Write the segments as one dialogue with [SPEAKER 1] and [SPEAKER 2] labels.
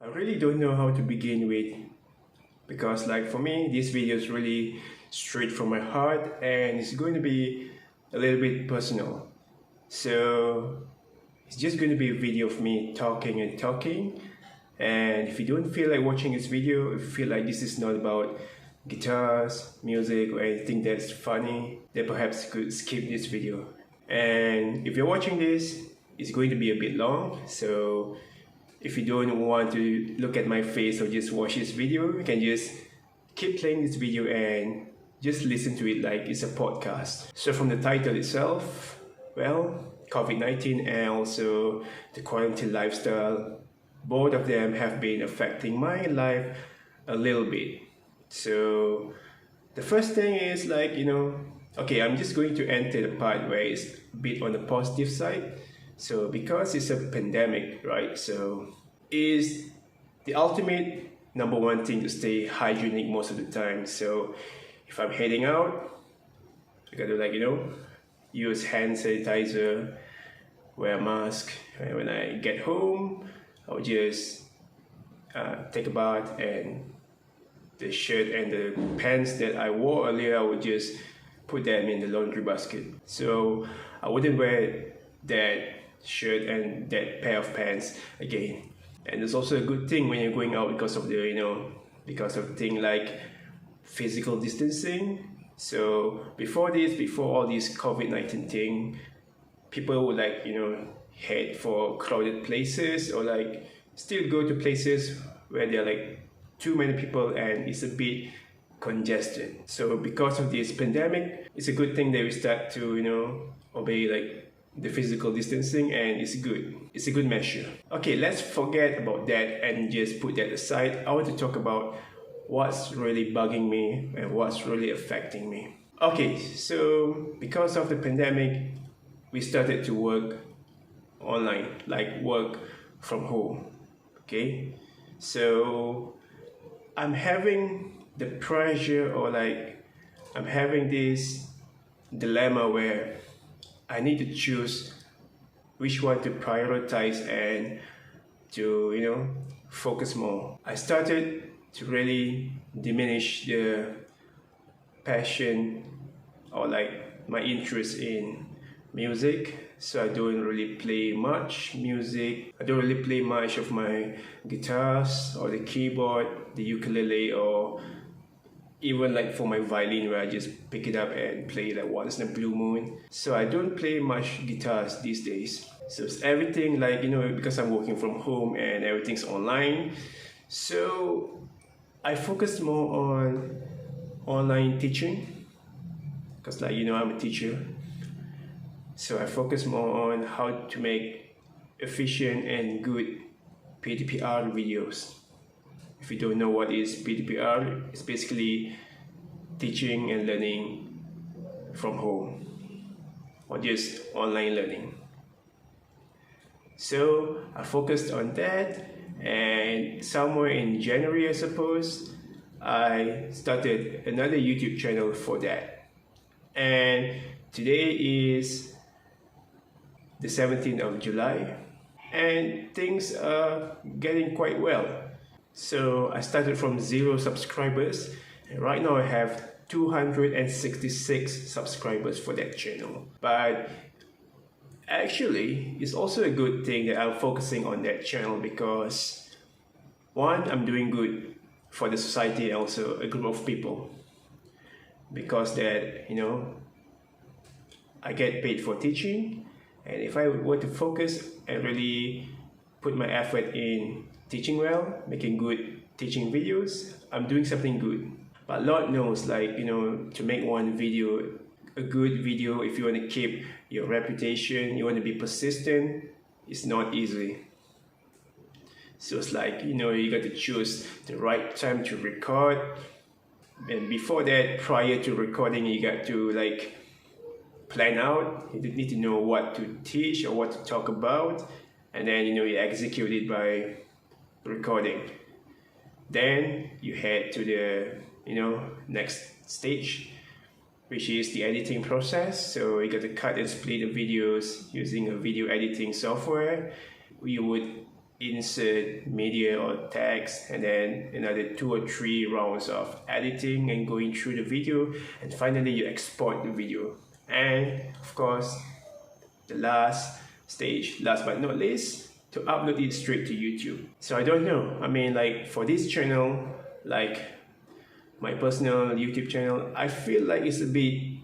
[SPEAKER 1] I really don't know how to begin with because for me this video is really straight from my heart and it's going to be a little bit personal. So it's just going to be a video of me talking and talking, and if you don't feel like watching this video, if you feel like this is not about guitars, music or anything that's funny, then perhaps you could skip this video. And if you're watching this, it's going to be a bit long, so if you don't want to look at my face or just watch this video, you can just keep playing this video and just listen to it like it's a podcast. So from the title itself, well, COVID-19 and also the quarantine lifestyle, both of them have been affecting my life a little bit. So the first thing is okay, I'm just going to enter the part where it's a bit on the positive side. So because it's a pandemic, right? So is the ultimate number one thing to stay hygienic most of the time. So if I'm heading out, I gotta use hand sanitizer, wear a mask. And when I get home, I'll just take a bath, and the shirt and the pants that I wore earlier, I would just put them in the laundry basket. So I wouldn't wear that shirt and that pair of pants again. And it's also a good thing when you're going out because of the thing like physical distancing. So before all this COVID-19 thing, people would head for crowded places or still go to places where there are too many people and it's a bit congested. So because of this pandemic, it's a good thing that we start to obey the physical distancing, and it's a good measure. Okay, let's forget about that and just put that aside. I want to talk about what's really bugging me and what's really affecting me. Okay, so because of the pandemic, we started to work online, work from home. Okay, so I'm having the pressure, or I'm having this dilemma where I need to choose which one to prioritize and to focus more. I started to really diminish the passion or my interest in music. So I don't really play much music. I don't really play much of my guitars or the keyboard, the ukulele, or even for my violin, where I just pick it up and play once in a blue moon. So I don't play much guitars these days. So it's everything because I'm working from home and everything's online. So I focused more on online teaching because I'm a teacher. So I focus more on how to make efficient and good PDPR videos. If you don't know what is PDPR, it's basically teaching and learning from home or just online learning. So I focused on that, and somewhere in January, I suppose, I started another YouTube channel for that. And today is the 17th of July, and things are getting quite well. So I started from 0 subscribers, and right now I have 266 subscribers for that channel. But actually, it's also a good thing that I'm focusing on that channel because one, I'm doing good for the society and also a group of people, because that I get paid for teaching, and if I were to focus and really put my effort in teaching well, making good teaching videos, I'm doing something good. But Lord knows, to make one video a good video, if you want to keep your reputation, you want to be persistent, it's not easy. So it's you got to choose the right time to record, and before that, prior to recording, you got to plan out. You need to know what to teach or what to talk about, and then you execute it by recording. Then you head to the next stage, which is the editing process. So you got to cut and split the videos using a video editing software. You would insert media or text, and then another 2 or 3 rounds of editing and going through the video, and finally you export the video. And of course, the last stage, last but not least, to upload it straight to YouTube. So I don't know, I mean, like for this channel, like my personal YouTube channel, I feel like it's a bit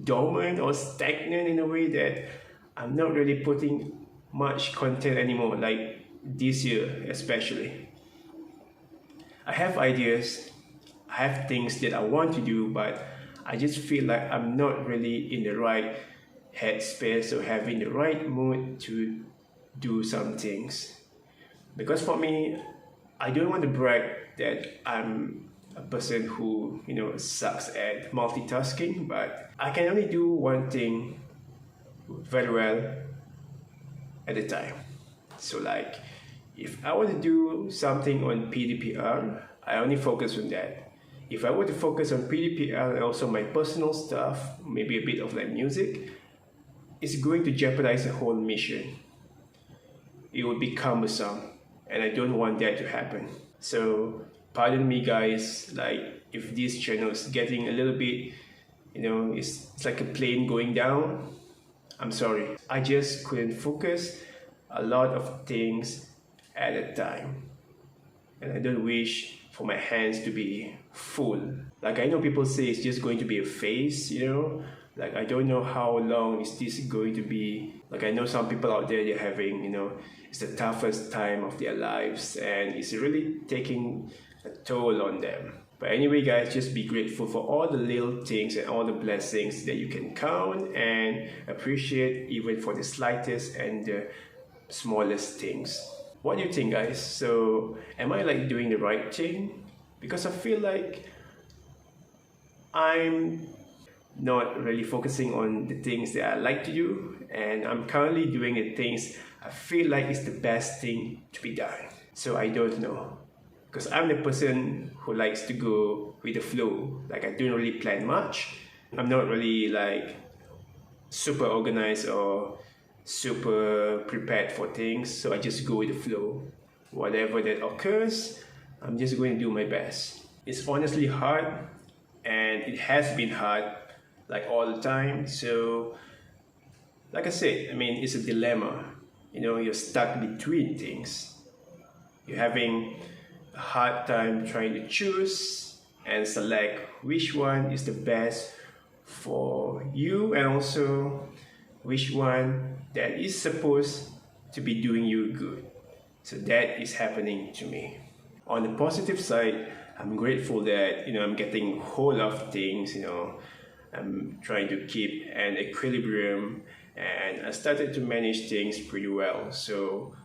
[SPEAKER 1] dormant or stagnant in a way that I'm not really putting much content anymore, like this year especially. I have ideas, I have things that I want to do, but I just feel like I'm not really in the right headspace or having the right mood to do some things. Because for me, I don't want to brag that I'm a person who, you know, sucks at multitasking, but I can only do one thing very well at a time. So like, if I want to do something on PDPR, I only focus on that. If I were to focus on PDPR and also my personal stuff, maybe a bit of like music, it's going to jeopardize the whole mission. It would be cumbersome, and I don't want that to happen. So pardon me guys, like if this channel is getting a little bit, you know, it's like a plane going down, I'm sorry. I just couldn't focus a lot of things at a time, and I don't wish for my hands to be full. Like I know people say it's just going to be a phase, you know, like I don't know how long is this going to be. Like I know some people out there, they're having, you know, it's the toughest time of their lives and it's really taking a toll on them. But anyway guys, just be grateful for all the little things and all the blessings that you can count and appreciate, even for the slightest and the smallest things. What do you think guys? So am I like doing the right thing? Because I feel like I'm not really focusing on the things that I like to do, and I'm currently doing the things I feel like is the best thing to be done. So I don't know, because I'm the person who likes to go with the flow. Like I don't really plan much. I'm not really like super organized or super prepared for things, so I just go with the flow. Whatever that occurs, I'm just going to do my best. It's honestly hard, and it has been hard like all the time. So like I said, I mean, it's a dilemma, you know, you're stuck between things. You're having a hard time trying to choose and select which one is the best for you, and also which one that is supposed to be doing you good. So that is happening to me. On the positive side, I'm grateful that, you know, I'm getting hold of things, you know, I'm trying to keep an equilibrium, and I started to manage things pretty well. So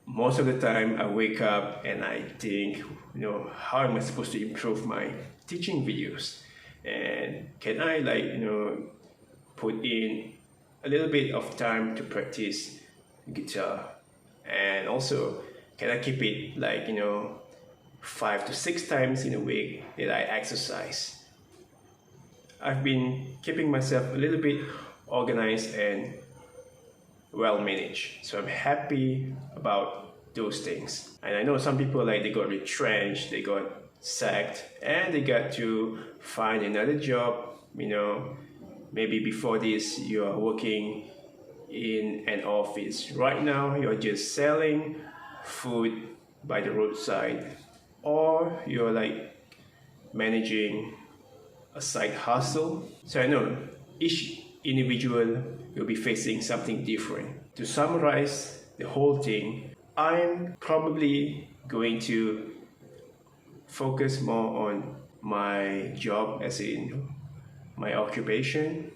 [SPEAKER 1] most of the time I wake up and I think, you know, how am I supposed to improve my teaching videos? And can I like, you know, put in a little bit of time to practice guitar? And also, can I keep it like, you know, 5 to 6 times in a week that I exercise? I've been keeping myself a little bit organized and well managed, so I'm happy about those things. And I know some people, like, they got retrenched, they got sacked, and they got to find another job. You know, maybe before this you are working in an office. Right now you're just selling food by the roadside, or you're like managing a side hustle. So I know each individual will be facing something different. To summarize the whole thing, I'm probably going to focus more on my job, as in my occupation,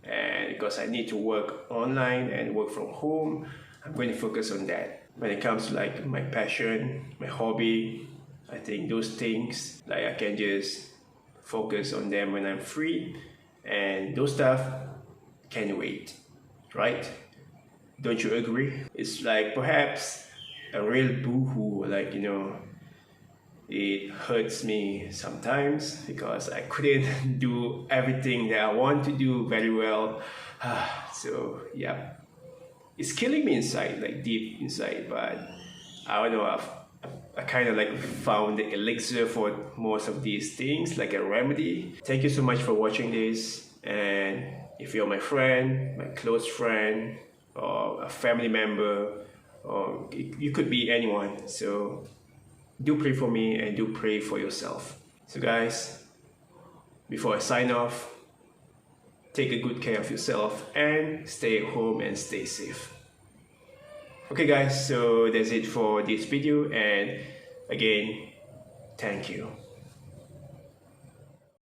[SPEAKER 1] and because I need to work online and work from home, I'm going to focus on that. When it comes to like my passion, my hobby, I think those things, like, I can just focus on them when I'm free, and those stuff can wait, right? Don't you agree? It's like perhaps a real boohoo, like, you know, it hurts me sometimes because I couldn't do everything that I want to do very well. So yeah, it's killing me inside, like deep inside, but I don't know, I kind of like found the elixir for most of these things, like a remedy. Thank you so much for watching this, and if you're my friend, my close friend, or a family member, or you could be anyone, so do pray for me and do pray for yourself. So guys, before I sign off, take a good care of yourself and stay at home and stay safe. Okay guys, so that's it for this video, and again, thank you.